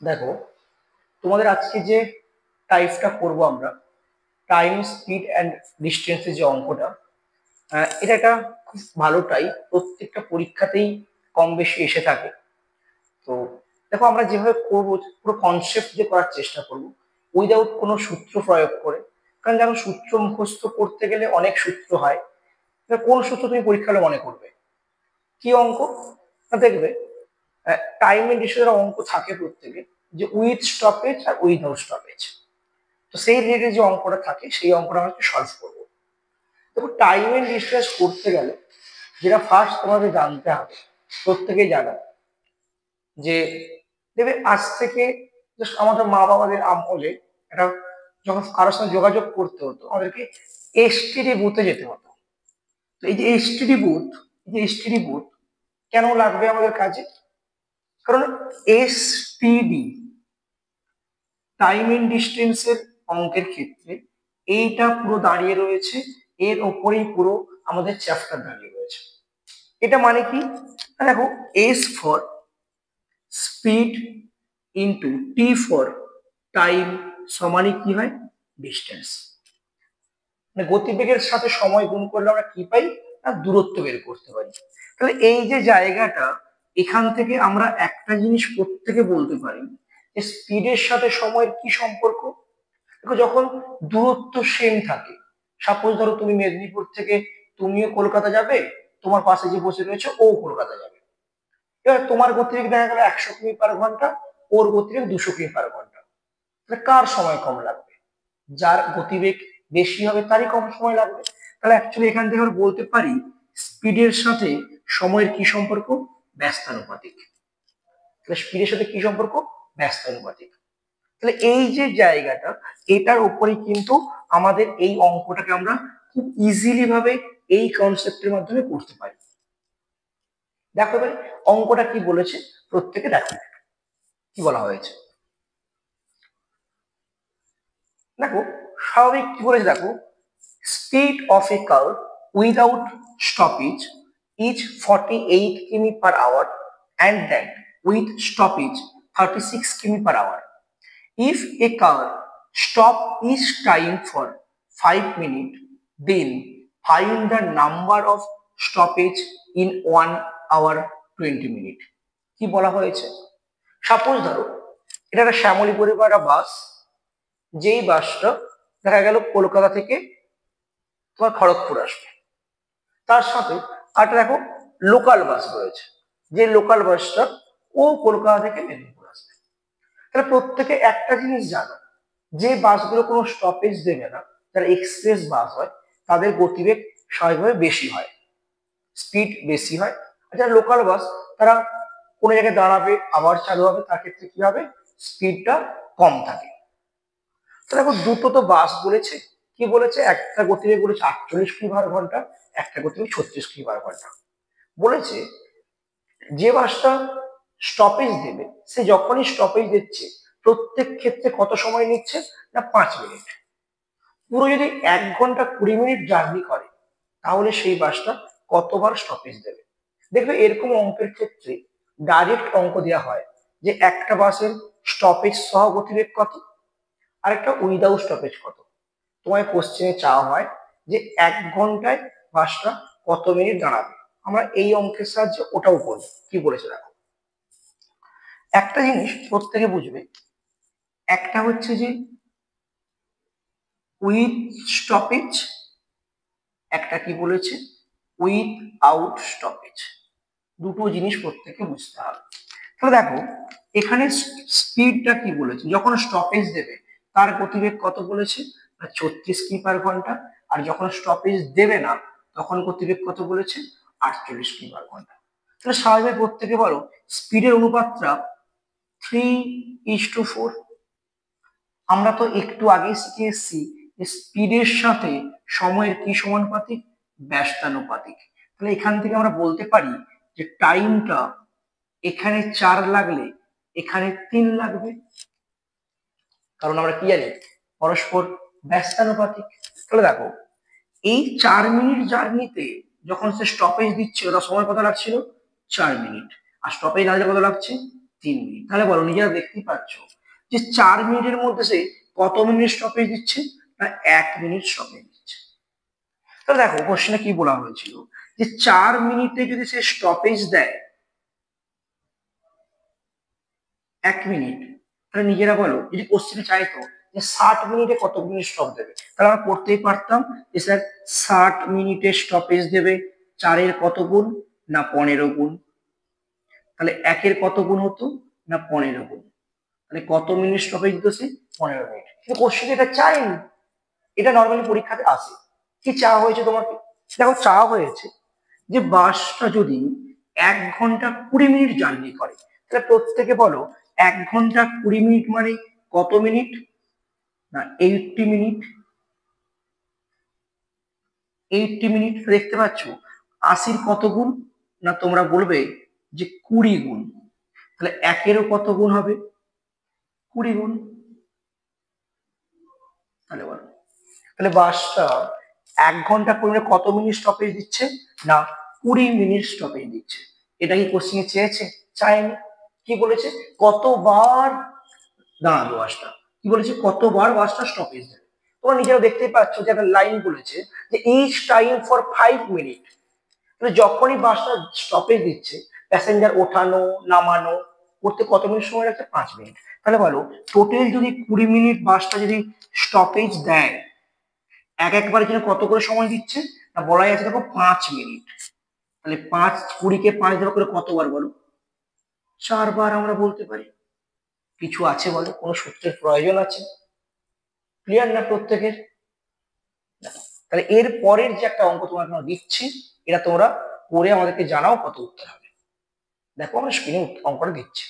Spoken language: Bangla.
দেখো, তোমাদের আজকে যে টাইপটা করব আমরা, টাইম স্পিড অ্যান্ড ডিস্টেন্সের যে অঙ্কটা, এটা একটা খুব ভালো টাইপ, প্রত্যেকটা পরীক্ষাতেই কম বেশি এসে থাকে। তো দেখো, আমরা যেভাবে করবো পুরো কনসেপ্ট দিয়ে করার চেষ্টা করব, উইদাউট কোনো সূত্র প্রয়োগ করে। কারণ দেখো, সূত্র মুখস্থ করতে গেলে অনেক সূত্র হয়। এবার কোন সূত্র তুমি পরীক্ষা হলে মনে করবে? কি অঙ্ক? না, দেখবে টাইম এন্ড ডিস্টেন্সের অঙ্ক থাকে প্রত্যেকে, যে উইথ স্টপেজ আর উইদাউট স্টপেজ। তো সেই রিলেটেড যে অঙ্কটা থাকে সেই অঙ্কটা আমরা সলভ করবো। দেখো, টাইম এন্ড ডিস্টেন্স করতে গেলে যেটা ফার্স্ট তোমাদের জানতে হবে, প্রত্যেকেই জানা, যে দেখবে আজ থেকে just আমাদের মা বাবাদের আমলে একটা, যখন কারোর সঙ্গে যোগাযোগ করতে হতো আমাদেরকে এসটিডি বুথে যেতে হতো। তো এই যে এসটিডি বুথ কেন লাগবে আমাদের কাজে? কারণ এসটিডি, টাইম এন্ড ডিস্টেন্সের অঙ্কের ক্ষেত্রে এইটা পুরো দাঁড়িয়ে রয়েছে, এর ওপরেই পুরো আমাদের চ্যাপ্টার দাঁড়িয়ে রয়েছে। এটা মানে কি? দেখো, S for speed into T for time সমানই কি হয়? ডিস্টেন্স। মানে গতিবেগের সাথে সময় গুণ করলে আমরা কি পাই? না, দূরত্ব বের করতে পারি। তাহলে এই যে জায়গাটা, এখান থেকে আমরা একটা জিনিস প্রত্যেকে বলতে পারি, যে স্পিডের সাথে সময়ের কি সম্পর্ক। দেখো, যখন দূরত্ব সেম থাকে, সাপোজ ধরো তুমি মেদিনীপুর থেকে তুমিও কলকাতা যাবে, তোমার পাশে যে বসে রয়েছে ও কলকাতা যাবে। এবার তোমার গতিবেগ দেখা গেল 100 কিমি/ঘন্টা, ওর গতিবেগ 200 কিমি/ঘন্টা। তাহলে কার সময় কম লাগবে? যার গতিবেগ বেশি হবে তারই কম সময় লাগবে। তাহলে অ্যাকচুয়ালি এখান থেকে আমরা বলতে পারি স্পিডের সাথে সময়ের কি সম্পর্ক? ব্যস্তানুপাতিক। তাহলে স্পিডের সাথে কি সম্পর্ক? ব্যস্তানুপাতিক। তাহলে এই যে জায়গাটা, এটার উপরে কিন্তু আমাদের এই অঙ্কটাকে আমরা খুব ইজিলি ভাবে এই কনসেপ্টের মাধ্যমে করতে পারি। দেখো এবার অঙ্কটা কি বলেছে, প্রত্যেকে দেখো কি বলা হয়েছে। দেখো, স্বাভাবিক কি বলেছে দেখো, speed of A car without stoppage is 48 কিমি/আওয়ার and that with stoppage 36 কিমি/আওয়ার. If a car stop each time for 5 minutes, then find the number of stoppage in 1 hour 20 minutes. কি বলা হয়েছে? সাপোজ ধরো এটা একটা শ্যামলী পরিবার বাস, যেই বাসটা দেখা গেল কলকাতা থেকে তোমার খড়গপুর আসবে, তার সাথে আর দেখো লোকাল বাস রয়েছে, যে লোকাল বাসটা ও কলকাতা থেকে মেদিনীপুর আসবে। তাহলে প্রত্যেকে একটা জিনিস জানো, যে বাসগুলো কোনো স্টপেজ দেবে না, যারা এক্সপ্রেস বাস হয়, তাদের গতিবেগ স্বাভাবিকভাবে বেশি হয়, স্পিড বেশি হয়। আর যারা লোকাল বাস, তারা কোনো জায়গায় দাঁড়াবে আবার চালু হবে, তার ক্ষেত্রে কি হবে? স্পিডটা কম থাকে। তো দেখো, দুটো তো বাস বলেছে, কি বলেছে? একটা গতিবেগ বলেছে 48 কিমি/ঘন্টা, একটা গতিবেগ 36 কিমি/ঘন্টা। বলেছে যে বাসটা স্টপেজ দেবে, সে যখনই স্টপেজ দিচ্ছে প্রত্যেক ক্ষেত্রে কত সময় নিচ্ছে? না, 5 মিনিট। পুরো যদি 1 ঘন্টা 20 মিনিট জার্নি করে, তাহলে সেই বাসটা কতবার স্টপেজ দেবে? দেখবে এরকম অঙ্কের ক্ষেত্রে ডাইরেক্ট অঙ্ক দেওয়া হয়, যে একটা বাসের স্টপেজ সহ গতিবেগ কত, আর একটা উইদাউট স্টপেজ কত। তোমায় কোশ্চেনে চাওয়া হয় যে 1 ঘন্টায় বাসটা কত মিনিট দাঁড়াবে। আমরা এই অঙ্কের সাহায্যে ওটাও করবো। কি বলেছে দেখো, একটা জিনিস প্রত্যেকে বুঝবে, একটা হচ্ছে যে উইথ স্টপেজ, একটা কি বলেছে? With out stoppage. দুটো জিনিস প্রত্যেকে বুঝতে হবে। তাহলে দেখো, এখানে স্পিডটা কি বলেছে, যখন স্টপেজ দেবে তার গতিবেগ কত বলেছে? 36 কিমি/ঘন্টা। আর যখন স্টপেজ দেবে না, তখন গতিবেগ কত বলেছে? 48 কিমি/ঘন্টা। তাহলে স্বাভাবিক প্রত্যেকে বলো, স্পিডের অনুপাতটা 3:4। আমরা তো একটু আগে শিখে এসেছি যে স্পিডের সাথে সময়ের কি সমানুপাতিক? ব্যস্তানুপাতিক। তাহলে এখান থেকে আমরা বলতে পারি যে টাইমটা এখানে 4 লাগলে এখানে 3 লাগবে, কারণ আমরা কি জানি? পরস্পর ব্যস্তানুপাতিক। তাহলে দেখো, এই 4 মিনিট জার্নিতে যখন সে স্টপেজ দিচ্ছে, ওটা সময় কত লাগছিল? 4 মিনিট। আর স্টপেজ না দিলে কত লাগছে? 3 মিনিট। তাহলে বলো, নিজেরা দেখতেই পাচ্ছ যে 4 মিনিটের মধ্যে সে কত মিনিট স্টপেজ দিচ্ছে, না 1 মিনিট স্টপেজ দিচ্ছে। তাহলে দেখো কোশ্চেনে কি বলা হয়েছিল, যে 4 মিনিটে যদি সে স্টপেজ দেয় 1 মিনিট, তাহলে নিজেরা বলো, যদি কোশ্চেনে চাইতো যে 60 মিনিটে কত মিনিট স্টপ দেবে, তাহলে আমরা করতেই পারতাম যে স্যার 60 মিনিটে স্টপেজ দেবে 4-এর কত গুণ, না 15 গুণ। তাহলে 1-এর কত গুণ হতো, না 15 গুণ। তাহলে কত মিনিট স্টপেজ দিত সে, 15 মিনিট। কিন্তু কোশ্চেনে এটা চাইনি, এটা নর্মালি পরীক্ষাতে আসে। কি চাওয়া হয়েছে তোমাকে, দেখো চাওয়া হয়েছে যে বাসটা যদি 1 ঘন্টা 20 মিনিট জার্নি করে, তাহলে প্রত্যেকে বলো 1 ঘন্টা 20 মিনিট মানে কত মিনিট, না 80 মিনিট। 80 মিনিট দেখতে পাচ্ছ, 80-র কত গুণ, না তোমরা বলবে যে 20 গুণ। তাহলে 1-এরও কত গুণ হবে, 20 গুণ। তাহলে বলো, তাহলে বাসটা 1 ঘন্টা 20 মিনিট কত মিনিট স্টপেজ দিচ্ছে, না 20 মিনিট স্টপেজ দিচ্ছে। এটা কি কোশ্চেনে চেয়েছে, চায়নি। কি বলেছে, কতবার দাঁড়াবে বাসটা, কি বলেছে, কতবার বাসটা স্টপেজ দেবে। তোমরা নিজেরা দেখতেই পাচ্ছ যে একটা লাইন বলেছে যে ইচ টাইম ফর 5 মিনিট। তাহলে যখনই বাসটা স্টপেজ দিচ্ছে, প্যাসেঞ্জার ওঠানো নামানো করতে কত মিনিট সময় লাগছে, 5 মিনিট। তাহলে বলো, টোটাল যদি 20 মিনিট বাসটা যদি স্টপেজ দেয়, একবারের জন্য কত করে সময় দিচ্ছে, না বলাই আছে দেখো 5 মিনিট। তাহলে 5, 20-কে 5 ধরো করে কতবার বলো, 4 বার আমরা বলতে পারি। কিছু আছে বলো, কোনো সূত্রের প্রয়োজন আছে? ক্লিয়ার না প্রত্যেকের? তাহলে এর পরের যে একটা অঙ্ক তোমাকে আমরা দিচ্ছি, এটা তোমরা করে আমাদেরকে জানাও কত উত্তর হবে। দেখো আমরা স্ক্রিনে অঙ্কটা দিচ্ছি।